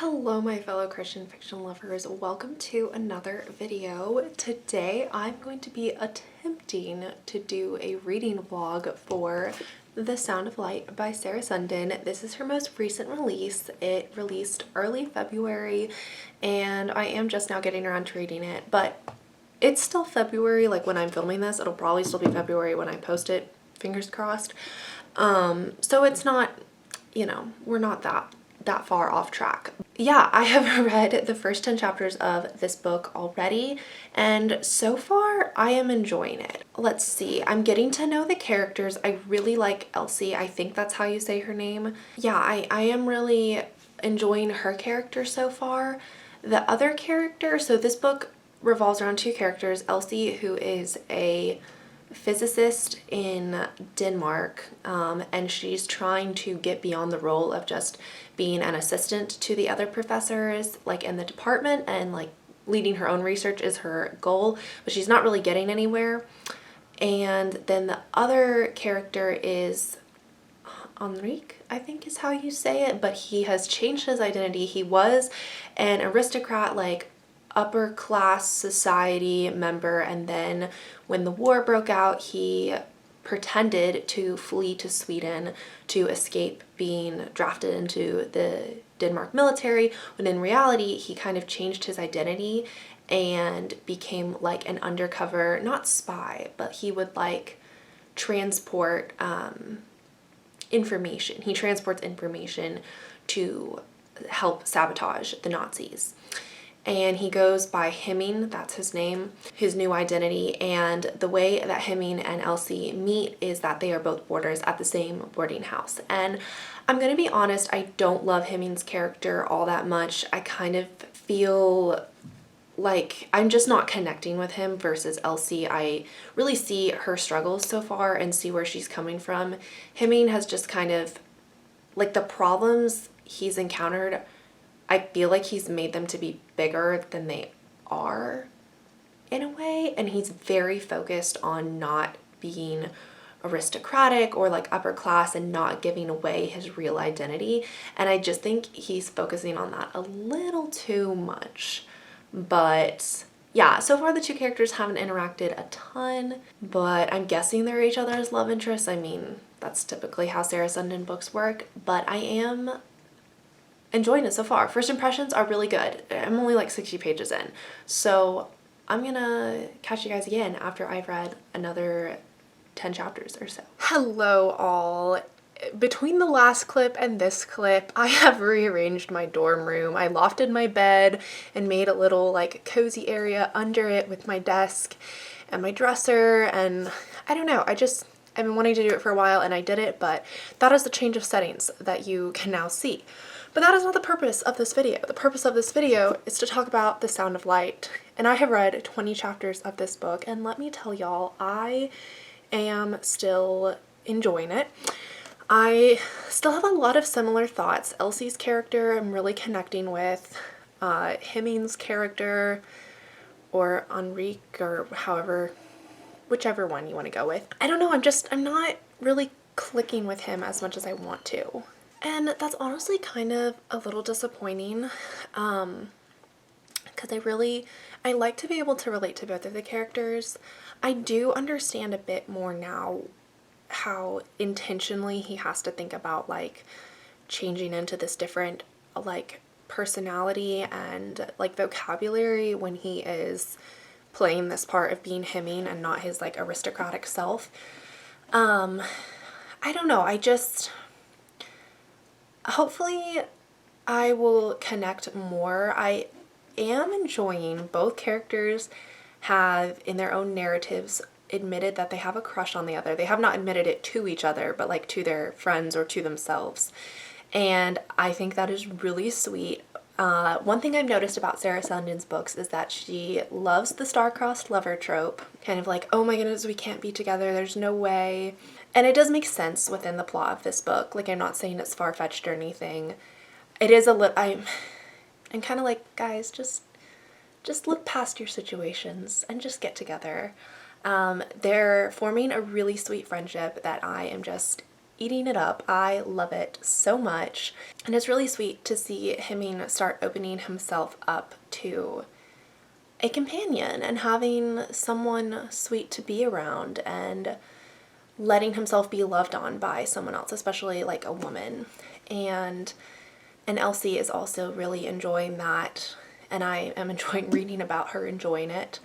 Hello my fellow Christian fiction lovers, welcome to another video. Today I'm going to be attempting to do a reading vlog for The Sound of Light by Sarah Sundin. This is her most recent release. It released early February and I am just now getting around to reading it, but it's still February. Like when I'm filming this, it'll probably still be February when I post it, fingers crossed. So it's not, we're not that far off track. Yeah, I have read the first 10 chapters of this book already, and so far I am enjoying it. Let's see, I'm getting to know the characters. I really like Elsie. I think that's how you say her name. Yeah, I am really enjoying her character so far. The other character, so this book revolves around two characters, Elsie, who is a physicist in Denmark, and she's trying to get beyond the role of just being an assistant to the other professors like in the department, and like leading her own research is her goal, but she's not really getting anywhere. And then the other character is Henrik, I think is how you say it, but he has changed his identity. He was an aristocrat, like upper class society member, and then when the war broke out he pretended to flee to Sweden to escape being drafted into the Denmark military, when in reality he kind of changed his identity and became like an undercover, not spy, but he would like transport information. He transports information to help sabotage the Nazis. And he goes by Hemming, that's his name, his new identity. And the way that Hemming and Elsie meet is that they are both boarders at the same boarding house. And I'm gonna be honest, I don't love Hemming's character all that much. I kind of feel like I'm just not connecting with him versus Elsie. I really see her struggles so far and see where she's coming from. Hemming has just kind of, like, the problems he's encountered, I feel like he's made them to be bigger than they are in a way, and he's very focused on not being aristocratic or like upper class and not giving away his real identity, and I just think he's focusing on that a little too much. But yeah, so far the two characters haven't interacted a ton, but I'm guessing they're each other's love interests. I mean, that's typically how Sarah Sundin books work, but I am enjoying it so far. First impressions are really good. I'm only like 60 pages in, so I'm gonna catch you guys again after I've read another 10 chapters or so. Hello all. Between the last clip and this clip, I have rearranged my dorm room. I lofted my bed and made a little like cozy area under it with my desk and my dresser, and I don't know, I've been wanting to do it for a while and I did it, but that is the change of settings that you can now see. But that is not the purpose of this video. The purpose of this video is to talk about The Sound of Light. And I have read 20 chapters of this book, and let me tell y'all, I am still enjoying it. I still have a lot of similar thoughts. Elsie's character I'm really connecting with. Hemming's character, or Henrik, or whichever one you want to go with. I don't know, I'm not really clicking with him as much as I want to. And that's honestly kind of a little disappointing, because I like to be able to relate to both of the characters. I do understand a bit more now how intentionally he has to think about like changing into this different like personality and like vocabulary when he is playing this part of being Hemming and not his like aristocratic self. I don't know, hopefully I will connect more. I am enjoying both characters have in their own narratives admitted that they have a crush on the other. They have not admitted it to each other, but like to their friends or to themselves. And I think that is really sweet. One thing I've noticed about Sarah Sundin's books is that she loves the star-crossed lover trope. Kind of like, oh my goodness, we can't be together, there's no way. And it does make sense within the plot of this book. Like, I'm not saying it's far-fetched or anything. It is a little, I'm kind of like, guys, just look past your situations and just get together. They're forming a really sweet friendship that I am just eating it up. I love it so much. And it's really sweet to see Hemming start opening himself up to a companion and having someone sweet to be around and letting himself be loved on by someone else, especially like a woman. And Elsie is also really enjoying that, and I am enjoying reading about her enjoying it.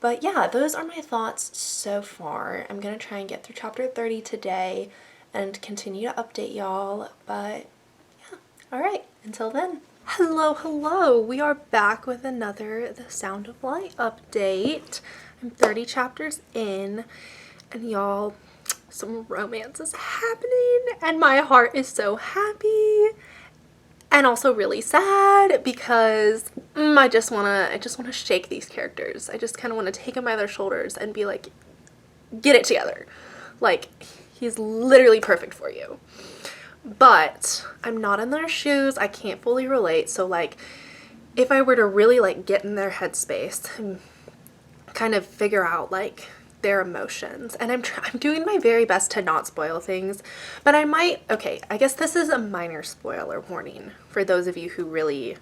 But yeah, those are my thoughts so far. I'm gonna try and get through chapter 30 today and continue to update y'all. But yeah, all right, until then. Hello, we are back with another The Sound of Light update. I'm 30 chapters in, and y'all, some romance is happening, and my heart is so happy and also really sad because I just want to shake these characters. I just kind of want to take them by their shoulders and be like, get it together. Like, he's literally perfect for you. But I'm not in their shoes. I can't fully relate. So like, if I were to really like get in their headspace and kind of figure out like their emotions, and I'm doing my very best to not spoil things, but I might. Okay, I guess this is a minor spoiler warning for those of you who really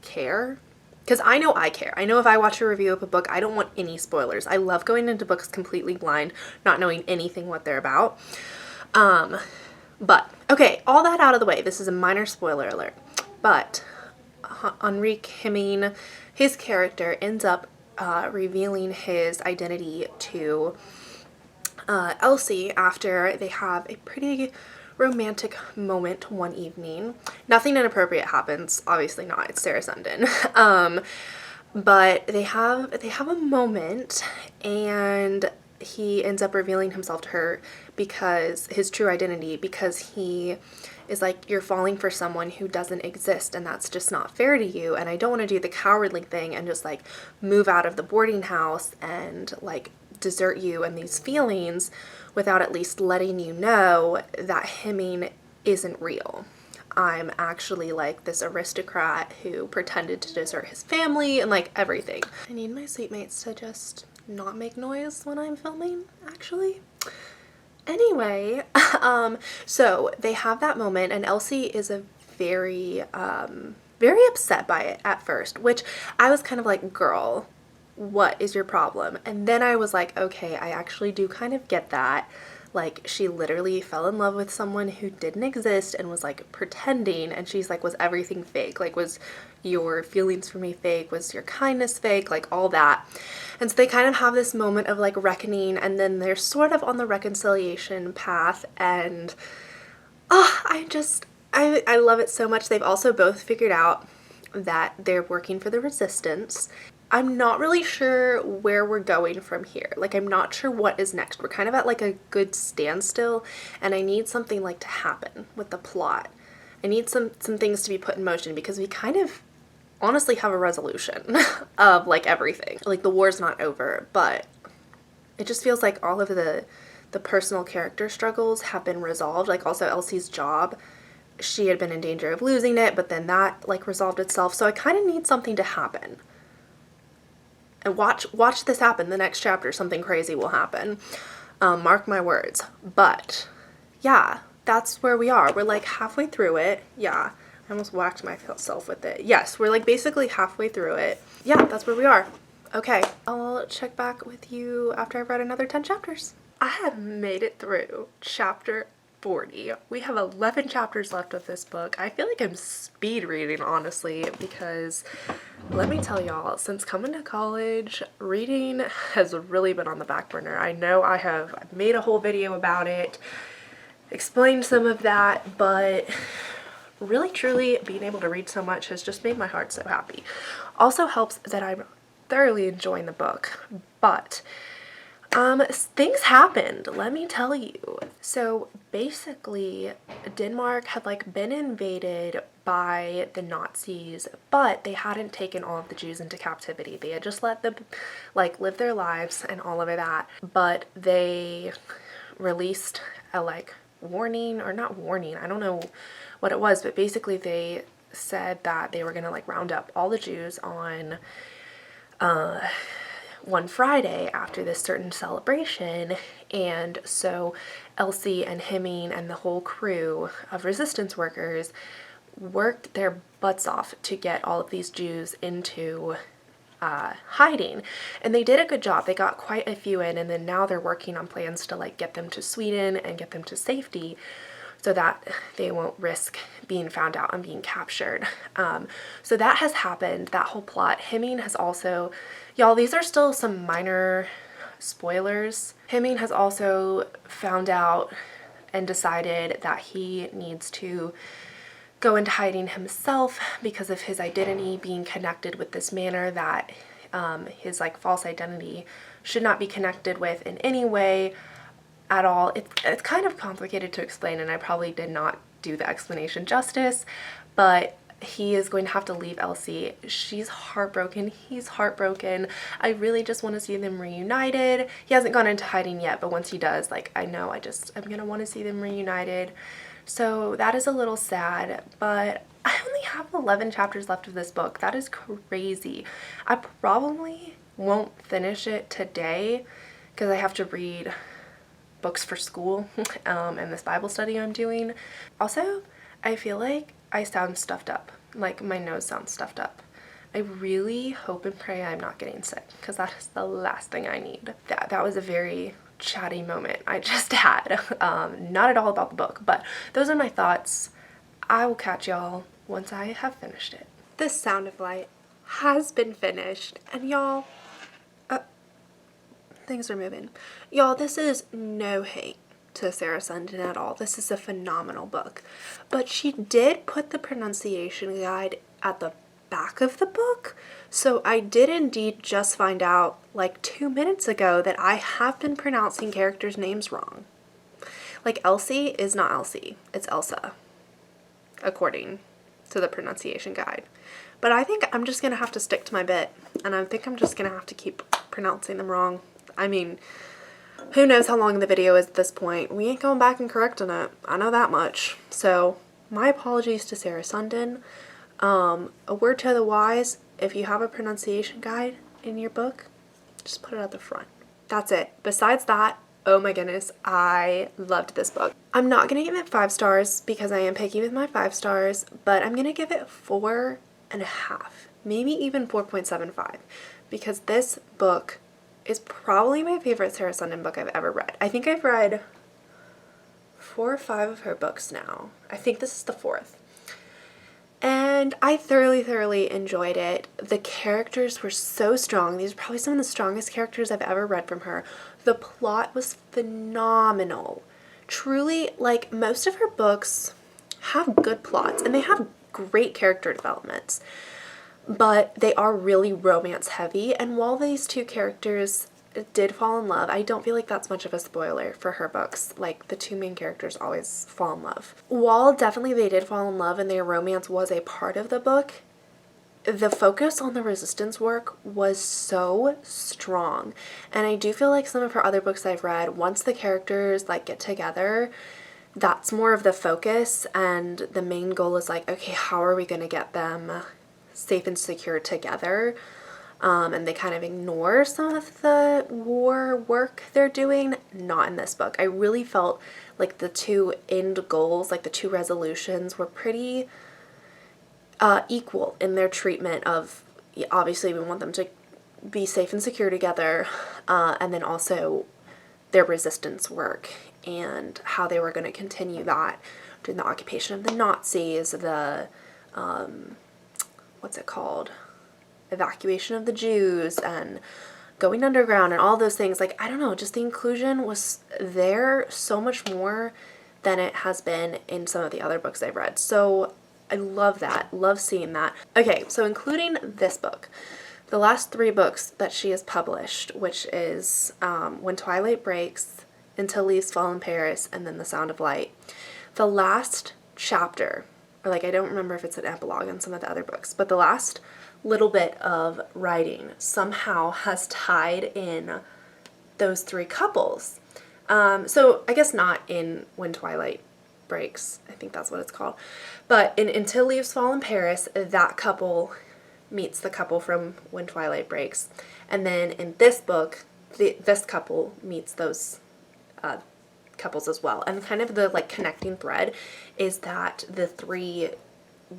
care, because I know I care. I know if I watch a review of a book, I don't want any spoilers. I love going into books completely blind, not knowing anything what they're about. But okay, all that out of the way, this is a minor spoiler alert, but Henrik Hemming, his character, ends up revealing his identity to Elsie after they have a pretty romantic moment one evening. Nothing inappropriate happens, obviously not, it's Sarah Sundin. But they have a moment, and he ends up revealing himself to her, because his true identity, because he is like, you're falling for someone who doesn't exist, and that's just not fair to you, and I don't want to do the cowardly thing and just like move out of the boarding house and like desert you and these feelings without at least letting you know that Hemming isn't real. I'm actually like this aristocrat who pretended to desert his family and like everything. I need my sweet mates to just not make noise when I'm filming, actually. Anyway, so they have that moment, and Elsie is a very upset by it at first, which I was kind of like, girl, what is your problem? And then I was like, okay, I actually do kind of get that. Like, she literally fell in love with someone who didn't exist and was like pretending, and she's like, was everything fake? Like, was your feelings for me fake? Was your kindness fake? Like, all that. And so they kind of have this moment of like reckoning, and then they're sort of on the reconciliation path, and I love it so much. They've also both figured out that they're working for the resistance. I'm not really sure where we're going from here. Like, I'm not sure what is next. We're kind of at like a good standstill, and I need something like to happen with the plot. I need some things to be put in motion, because we kind of honestly have a resolution of like everything. Like, the war's not over, but it just feels like all of the personal character struggles have been resolved. Like, also Elsie's job, she had been in danger of losing it, but then that like resolved itself. So I kind of need something to happen. And watch this happen. The next chapter, something crazy will happen. Mark my words. But yeah, that's where we are. We're like halfway through it. Yeah, I almost whacked myself with it. Yes, we're like basically halfway through it. Yeah, that's where we are. Okay, I'll check back with you after I've read another 10 chapters. I have made it through chapter 40. We have 11 chapters left of this book. I feel like I'm speed reading, honestly, because let me tell y'all, since coming to college, reading has really been on the back burner. I know I've made a whole video about it, explained some of that, but really truly being able to read so much has just made my heart so happy. Also helps that I'm thoroughly enjoying the book, but things happened, let me tell you. So basically, Denmark had like been invaded by the Nazis, but they hadn't taken all of the Jews into captivity. They had just let them like live their lives and all of that, but they released a like warning, or not warning, I don't know what it was, but basically they said that they were gonna like round up all the Jews on one Friday after this certain celebration. And so Elsie and Hemming and the whole crew of resistance workers worked their butts off to get all of these Jews into hiding, and they did a good job. They got quite a few in, and then now they're working on plans to like get them to Sweden and get them to safety so that they won't risk being found out and being captured. So that has happened, that whole plot. Hemming has also, y'all, these are still some minor spoilers. Hemming has also found out and decided that he needs to go into hiding himself because of his identity being connected with this manor that his like false identity should not be connected with in any way at all. It's kind of complicated to explain, and I probably did not do the explanation justice, but he is going to have to leave Elsie. She's heartbroken. He's heartbroken. I really just want to see them reunited. He hasn't gone into hiding yet, but once he does, like, I know I'm gonna want to see them reunited. So that is a little sad, but I only have 11 chapters left of this book. That is crazy. I probably won't finish it today because I have to read books for school and this Bible study I'm doing. Also, I feel like I sound stuffed up. Like my nose sounds stuffed up. I really hope and pray I'm not getting sick because that is the last thing I need. That was a very chatty moment I just had. Not at all about the book, but those are my thoughts. I will catch y'all once I have finished it. This Sound of Light has been finished, and y'all, things are moving. Y'all, this is no hate to Sarah Sundin at all. This is a phenomenal book, but she did put the pronunciation guide at the back of the book, so I did indeed just find out like 2 minutes ago that I have been pronouncing characters' names wrong. Like Elsie is not Elsie, it's Elsa, according to the pronunciation guide. But I think I'm just gonna have to stick to my bit, and I think I'm just gonna have to keep pronouncing them wrong. I mean, who knows how long the video is at this point. We ain't going back and correcting it. I know that much. So my apologies to Sarah Sundin. A word to the wise, if you have a pronunciation guide in your book, just put it at the front. That's it. Besides that, oh my goodness, I loved this book. I'm not going to give it 5 stars because I am picky with my 5 stars, but I'm going to give it 4.5, maybe even 4.75, because this book is probably my favorite Sarah Sundin book I've ever read. I think I've read 4 or 5 of her books now. I think this is the 4th. And I thoroughly enjoyed it. The characters were so strong. These are probably some of the strongest characters I've ever read from her. The plot was phenomenal. Truly, like, most of her books have good plots and they have great character developments, but they are really romance heavy. And while these two characters did fall in love, I don't feel like that's much of a spoiler for her books. Like, the 2 main characters always fall in love. While definitely they did fall in love and their romance was a part of the book, the focus on the resistance work was so strong. And I do feel like some of her other books I've read, once the characters like get together, that's more of the focus, and the main goal is like, okay, how are we going to get them safe and secure together? And they kind of ignore some of the war work they're doing. Not in this book. I really felt like the 2 end goals, like the 2 resolutions, were pretty equal in their treatment of, obviously we want them to be safe and secure together, and then also their resistance work and how they were going to continue that during the occupation of the Nazis, the, what's it called? Evacuation of the Jews and going underground and all those things. Like, I don't know, just the inclusion was there so much more than it has been in some of the other books I've read. So I love that, love seeing that. Okay, so including this book, the last 3 books that she has published, which is When Twilight Breaks, Until Leaves Fall in Paris, and then The Sound of Light. The last chapter, or like, I don't remember if it's an epilogue in some of the other books, but the last little bit of writing somehow has tied in those 3 couples. So I guess not in When Twilight Breaks, I think that's what it's called, but in Until Leaves Fall in Paris, that couple meets the couple from When Twilight Breaks, and then in this book, this couple meets those couples as well. And kind of the like connecting thread is that the three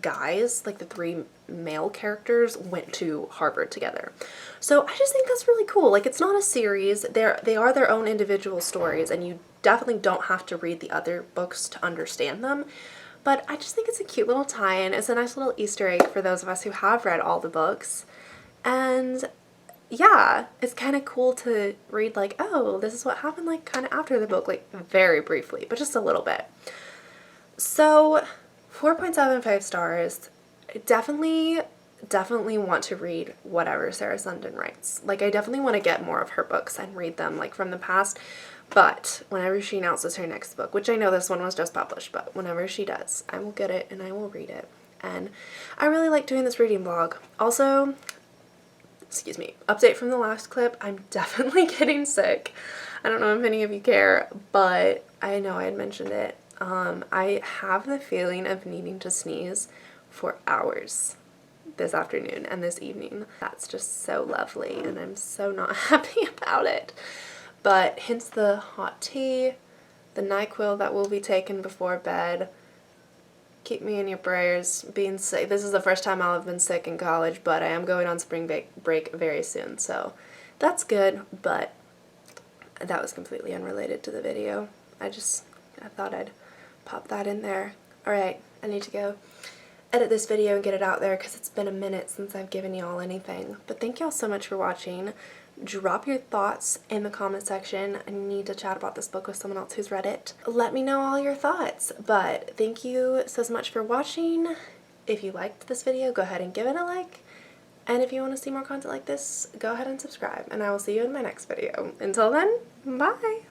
guys, like the three male characters, went to Harvard together. So I just think that's really cool. Like, it's not a series. They are their own individual stories, and you definitely don't have to read the other books to understand them. But I just think it's a cute little tie-in. It's a nice little Easter egg for those of us who have read all the books. And yeah, it's kind of cool to read like, oh, this is what happened like kind of after the book, like very briefly, but just a little bit. So 4.75 stars. I definitely want to read whatever Sarah Sundin writes. Like, I definitely want to get more of her books and read them like from the past. But whenever she announces her next book, which I know this one was just published, but whenever she does, I will get it and I will read it. And I really like doing this reading vlog. Also, excuse me, update from the last clip, I'm definitely getting sick. I don't know if any of you care, but I know I had mentioned it. I have the feeling of needing to sneeze for hours this afternoon and this evening. That's just so lovely, and I'm so not happy about it. But hence the hot tea, the NyQuil that will be taken before bed. Keep me in your prayers. Being sick. This is the first time I'll have been sick in college, but I am going on spring break very soon, so that's good. But that was completely unrelated to the video. I thought I'd pop that in there. Alright, I need to go edit this video and get it out there because it's been a minute since I've given y'all anything. But thank y'all so much for watching. Drop your thoughts in the comment section. I need to chat about this book with someone else who's read it. Let me know all your thoughts. But thank you so much for watching. If you liked this video, go ahead and give it a like. And if you want to see more content like this, go ahead and subscribe. And I will see you in my next video. Until then, bye!